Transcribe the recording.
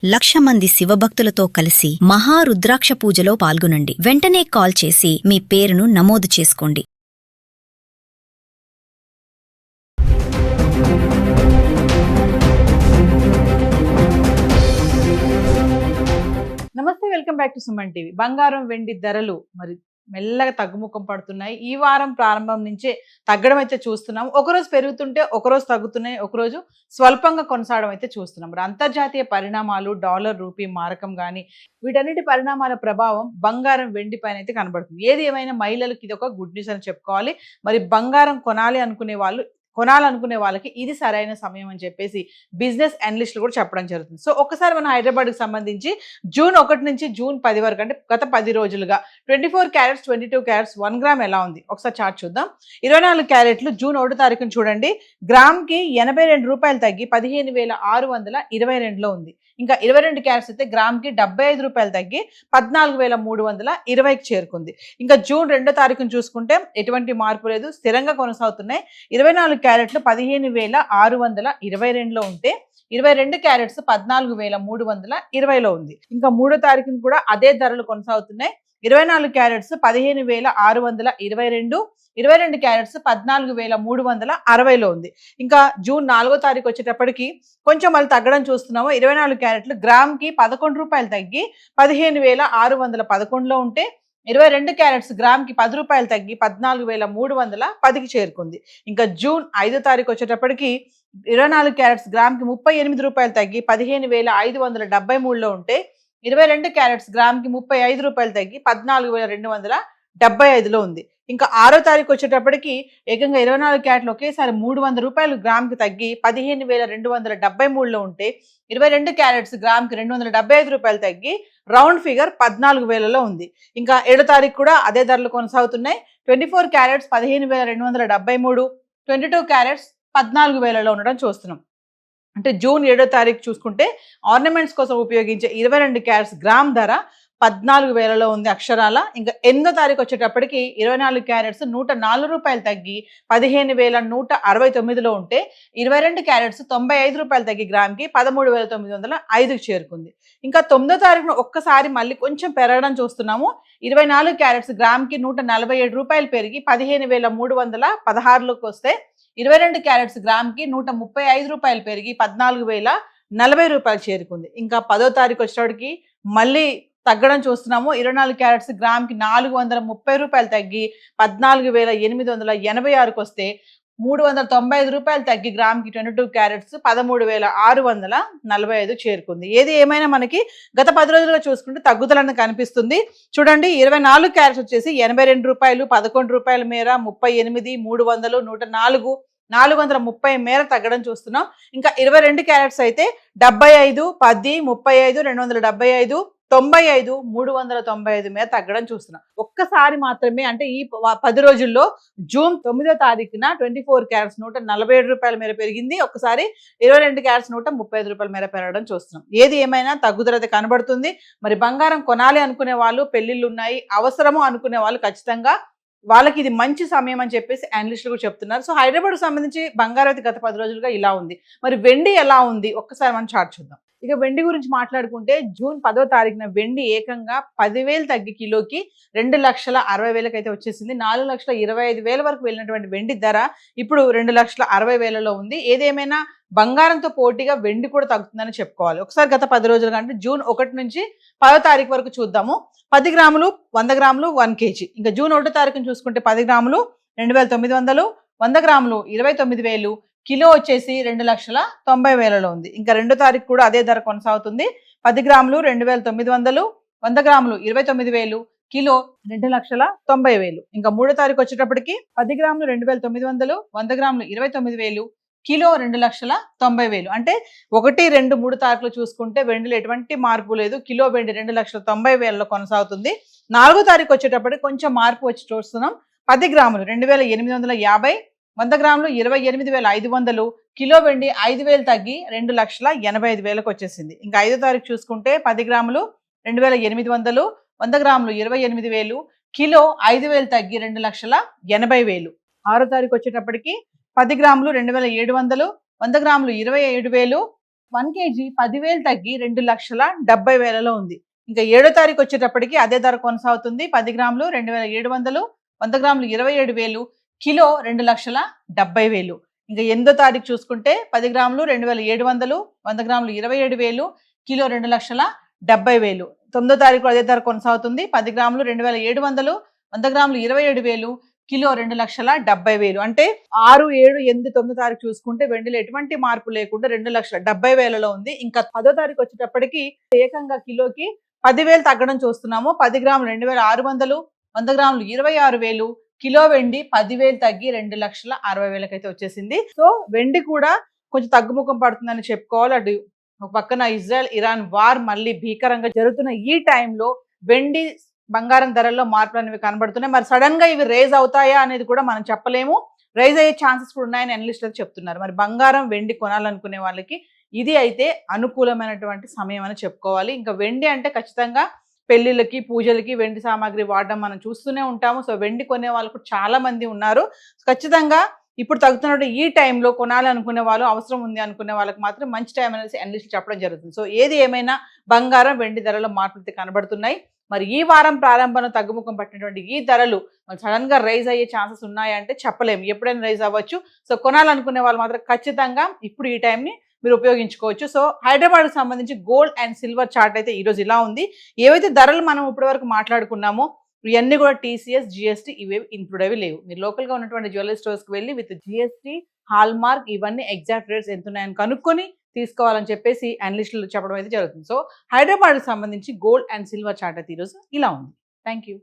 1,00,000 మంది శివభక్తులతో కలిసి మహారుద్రాక్ష పూజలో పాల్గొనండి. వెంటనే కాల్ చేసి మీ పేరును నమోదు చేసుకోండి. నమస్తే, welcome back to Suman TV. బంగారం వెండి ధరలు మరి మెల్లగా తగ్గుముఖం పడుతున్నాయి. ఈ వారం ప్రారంభం నుంచే తగ్గడం అయితే చూస్తున్నాం. ఒకరోజు పెరుగుతుంటే ఒకరోజు తగ్గుతున్నాయి, ఒకరోజు స్వల్పంగా కొనసాగడం అయితే చూస్తున్నాం. మరి అంతర్జాతీయ పరిణామాలు, డాలర్ రూపీ మారకం కానీ వీటన్నిటి పరిణామాల ప్రభావం బంగారం వెండి పైన అయితే కనబడుతుంది. ఏది ఏమైనా మహిళలకు ఇది ఒక గుడ్ న్యూస్ అని చెప్పుకోవాలి. మరి బంగారం కొనాలనుకునే వాళ్ళకి ఇది సరైన సమయం అని చెప్పేసి బిజినెస్ అనలిస్టులు కూడా చెప్పడం జరుగుతుంది. సో ఒకసారి మన హైదరాబాద్కి సంబంధించి జూన్ 1 నుంచి జూన్ 10 వరకు, అంటే గత 10 రోజులుగా 24 క్యారెట్స్ 22 క్యారెట్స్ 1 గ్రామ్ ఎలా ఉంది ఒకసారి చార్ట్ చూద్దాం. 24 క్యారెట్లు జూన్ 1 తారీఖున చూడండి, గ్రామ్కి 82 రూపాయలు తగ్గి 15,622లో ఉంది. ఇంకా 22 క్యారెట్స్ అయితే గ్రామ్కి 75 రూపాయలు తగ్గి 14,320కి చేరుకుంది. ఇంకా జూన్ 2 తారీఖున చూసుకుంటే ఎటువంటి మార్పు లేదు, స్థిరంగా కొనసాగుతున్నాయి. 24 క్యారెట్లు 15,622లో ఉంటే 22 క్యారెట్స్ 14,320లో ఉంది. ఇంకా 3వ తారీఖున కూడా అదే ధరలు కొనసాగుతున్నాయి. 24 క్యారెట్స్ 15,622, 22 క్యారెట్స్ 14,360లో ఉంది. ఇంకా జూన్ 4వ తారీఖు వచ్చేటప్పటికి కొంచెం మళ్ళీ తగ్గడం చూస్తున్నాము. 24 క్యారెట్లు గ్రామ్కి 11 రూపాయలు తగ్గి 15,611లో ఉంటే 22 క్యారెట్స్ గ్రామ్కి 10 రూపాయలు తగ్గి 14,310కి చేరుకుంది. ఇంకా జూన్ 5వ తారీఖు వచ్చేటప్పటికి 24 క్యారెట్స్ గ్రామ్కి 38 రూపాయలు తగ్గి 15,573లో ఉంటే 22 క్యారెట్స్ గ్రామ్కి 35 రూపాయలు తగ్గి 14,275లో ఉంది. ఇంకా 6వ తారీఖు వచ్చేటప్పటికి ఏకంగా 24 క్యారెట్లు ఒకేసారి 300 రూపాయలు గ్రామ్కి తగ్గి 15,273లో ఉంటే 22 క్యారెట్స్ గ్రామ్కి 275 రూపాయలు తగ్గి రౌండ్ ఫిగర్ 14,000లో ఉంది. ఇంకా 7వ తారీఖు కూడా అదే ధరలు కొనసాగుతున్నాయి. 24 క్యారెట్స్ 15,273, 22 క్యారెట్స్ 14,000లో ఉండడం చూస్తున్నాం. అంటే జూన్ 7వ తారీఖు చూసుకుంటే ఆర్నమెంట్స్ కోసం ఉపయోగించే 22 క్యారెట్స్ గ్రామ్ ధర 14,000లో ఉంది అక్షరాల. ఇంకా 8వ తారీఖు వచ్చేటప్పటికి 24 క్యారెట్స్ 104 రూపాయలు తగ్గి 15,169లో ఉంటే 22 క్యారెట్స్ 95 రూపాయలు తగ్గి గ్రామ్కి 13,905కి చేరుకుంది. ఇంకా 9వ తారీఖున ఒక్కసారి మళ్ళీ కొంచెం పెరగడం చూస్తున్నాము. 24 క్యారెట్స్ గ్రామ్కి 147 రూపాయలు పెరిగి 15,316లోకి వస్తే 22 క్యారెట్స్ గ్రామ్కి 135 రూపాయలు పెరిగి 14,040 రూపాయలు చేరుకుంది. ఇంకా 10వ తారీఖు వచ్చేటప్పటికి మళ్ళీ తగ్గడం చూస్తున్నాము. 24 క్యారెట్స్ గ్రామ్కి 430 రూపాయలు తగ్గి 14,886కి వస్తే 395 రూపాయలు తగ్గి గ్రామ్కి 22 క్యారెట్స్ 13,645 చేరుకుంది. ఏది ఏమైనా మనకి గత 10 రోజులుగా చూసుకుంటే తగ్గుదలని కనిపిస్తుంది. చూడండి, 24 క్యారెట్స్ వచ్చేసి 82 రూపాయలు, 11 రూపాయల మేర, 38, 300, 104, 430 మేర తగ్గడం చూస్తున్నాం. ఇంకా 22 క్యారెట్స్ అయితే 75, 10, 35, 275, 95, 395 మేర తగ్గడం చూస్తున్నాం. ఒక్కసారి మాత్రమే, అంటే ఈ 10 రోజుల్లో జూన్ 9వ తారీఖున 24 క్యారెట్స్ 147 రూపాయల మేర పెరిగింది. ఒక్కసారి 22 క్యారెట్స్ 135 రూపాయల మేర పెరగడం చూస్తున్నాం. ఏది ఏమైనా తగ్గుదల అయితే కనబడుతుంది. మరి బంగారం కొనాలి అనుకునే వాళ్ళు, పెళ్లిళ్ళు ఉన్నాయి, అవసరము అనుకునే వాళ్ళు ఖచ్చితంగా వాళ్ళకి ఇది మంచి సమయం అని చెప్పేసి అనలిస్టులు కూడా చెప్తున్నారు. సో హైదరాబాద్కు సంబంధించి బంగారం అయితే గత 10 రోజులుగా ఇలా ఉంది. మరి వెండి ఎలా ఉంది ఒక్కసారి మనం చార్ట్ చూద్దాం. ఇక వెండి గురించి మాట్లాడుకుంటే జూన్ 10వ తారీఖున వెండి ఏకంగా 10,000 తగ్గి కిలోకి 2,60,000కి అయితే వచ్చేసింది. 4,25,000 వరకు వెళ్ళినటువంటి వెండి ధర ఇప్పుడు 2,60,000లో ఉంది. ఏదేమైనా బంగారంతో పోటీగా వెండి కూడా తగ్గుతుందని చెప్పుకోవాలి. ఒకసారి గత 10 రోజులుగా, అంటే జూన్ 1 నుంచి 10వ తారీఖు వరకు చూద్దాము. 10 గ్రాములు 100 గ్రాములు 1 kg. ఇంకా జూన్ 1 తారీఖున చూసుకుంటే 10 గ్రాములు 2,900, 100 గ్రాములు 29,000, కిలో వచ్చేసి 2,90,000లో ఉంది. ఇంకా 2వ తారీఖు కూడా అదే ధర కొనసాగుతుంది. 10 గ్రాములు 2,900, 100 గ్రాములు 29,000, కిలో 2,90,000. ఇంకా 3వ తారీఖు వచ్చేటప్పటికి 10 గ్రాములు 2,900, 100 గ్రాములు 29,000, కిలో 2,90,000. అంటే 1, 2, 3 తారీఖులు చూసుకుంటే వెండిలో ఎటువంటి మార్పు లేదు. కిలో వెండి 2,90,000లో కొనసాగుతుంది. 4వ తారీఖు వచ్చేటప్పటికి కొంచెం మార్పు వచ్చి చూస్తున్నాం. 10 గ్రాములు 2,850, 100 గ్రాములు 28,500, కిలో వెండి 5,000 తగ్గి 2,85,000కి వచ్చేసింది. ఇంకా 5వ తారీఖు చూసుకుంటే 10 గ్రాములు 2,800, 100 గ్రాములు 28,000, కిలో 5,000 తగ్గి 2,80,000. 6వ తారీఖు వచ్చేటప్పటికి 10 గ్రాములు 2,700, 100 గ్రాములు 27,000, 1 కేజీ 10,000 తగ్గి 2,70,000లో ఉంది. ఇంకా 7వ తారీఖు వచ్చేటప్పటికి అదే ధర కొనసాగుతుంది. 10 గ్రాములు 2,700, 100 గ్రాములు 27,000, కిలో 2,70,000. ఇంకా 8వ తారీఖు చూసుకుంటే 10 గ్రాములు 2,700, 100 గ్రాములు 27,000, కిలో 2,70,000. 9వ తారీఖు అదే ధర కొనసాగుతుంది. 10 గ్రాములు 2,700, 100 గ్రాములు 27,000, కిలో 2,70,000. అంటే 6, 7, 8, 9 తారీఖు చూసుకుంటే వెండిలో ఎటువంటి మార్పు లేకుండా 2,70,000లో ఉంది. ఇంకా 10వ తారీఖు వచ్చేటప్పటికి ఏకంగా కిలోకి 10,000 తగ్గడం చూస్తున్నాము. 10 గ్రాములు 2,600, 100 గ్రాములు 26,000, కిలో వెండి 10,000 తగ్గి 2,60,000 అయితే వచ్చేసింది. సో వెండి కూడా కొంచెం తగ్గుముఖం పడుతుందని చెప్పుకోవాలి. అటు ఒక పక్కన ఇజ్రాయెల్ ఇరాన్ వార్ మళ్ళీ భీకరంగా జరుగుతున్న ఈ టైంలో వెండి బంగారం ధరల్లో మార్పులు అనేవి కనబడుతున్నాయి. మరి సడన్ గా ఇవి రేజ్ అవుతాయా అనేది కూడా మనం చెప్పలేము. రైజ్ అయ్యే ఛాన్సెస్ కూడా ఉన్నాయని అనలిస్టులు చెప్తున్నారు. మరి బంగారం వెండి కొనాలనుకునే వాళ్ళకి ఇది అయితే అనుకూలమైనటువంటి సమయం అని చెప్పుకోవాలి. ఇంకా వెండి అంటే ఖచ్చితంగా పెళ్లిళ్ళకి పూజలకి వెండి సామాగ్రి వాడడం మనం చూస్తూనే ఉంటాము. సో వెండి కొనే వాళ్ళు చాలా మంది ఉన్నారు. ఖచ్చితంగా ఇప్పుడు తగ్గుతున్నట్టు ఈ టైంలో కొనాలనుకునే వాళ్ళు, అవసరం ఉంది అనుకునే వాళ్ళకి మాత్రం మంచి టైం అనేసి అనలిస్టులు చెప్పడం జరుగుతుంది. సో ఏది ఏమైనా బంగారం వెండి ధరలో మార్పులు కనబడుతున్నాయి. మరి ఈ వారం ప్రారంభంలో తగ్గుముఖం పట్టినటువంటి ఈ ధరలు సడన్ గా రైజ్ అయ్యే ఛాన్సెస్ ఉన్నాయంటే చెప్పలేము. ఎప్పుడైనా రైజ్ అవ్వచ్చు. సో కొనాలనుకునే వాళ్ళు మాత్రం ఖచ్చితంగా ఇప్పుడు ఈ టైంని మీరు ఉపయోగించుకోవచ్చు. సో హైదరాబాద్కి సంబంధించి గోల్డ్ అండ్ సిల్వర్ చార్ట్ అయితే ఈరోజు ఇలా ఉంది. ఏవైతే ధరలు మనం ఇప్పటివరకు మాట్లాడుకున్నామో ఇవన్నీ కూడా టీసీఎస్, జిఎస్టీ ఇవేవి ఇంక్లూడ్ అవి లేవు. మీరు లోకల్గా ఉన్నటువంటి జ్యువెలరీ స్టోర్స్కి వెళ్ళి విత్ జిఎస్టీ, హాల్ మార్క్ ఇవన్నీ ఎగ్జాక్ట్ రేట్స్ ఎంత ఉన్నాయని కనుక్కొని తీసుకోవాలని చెప్పేసి అనలిస్టులు చెప్పడం అయితే జరుగుతుంది. సో హైదరాబాద్కి సంబంధించి గోల్డ్ అండ్ సిల్వర్ చార్ట్ అయితే ఈరోజు ఇలా ఉంది. Thank you.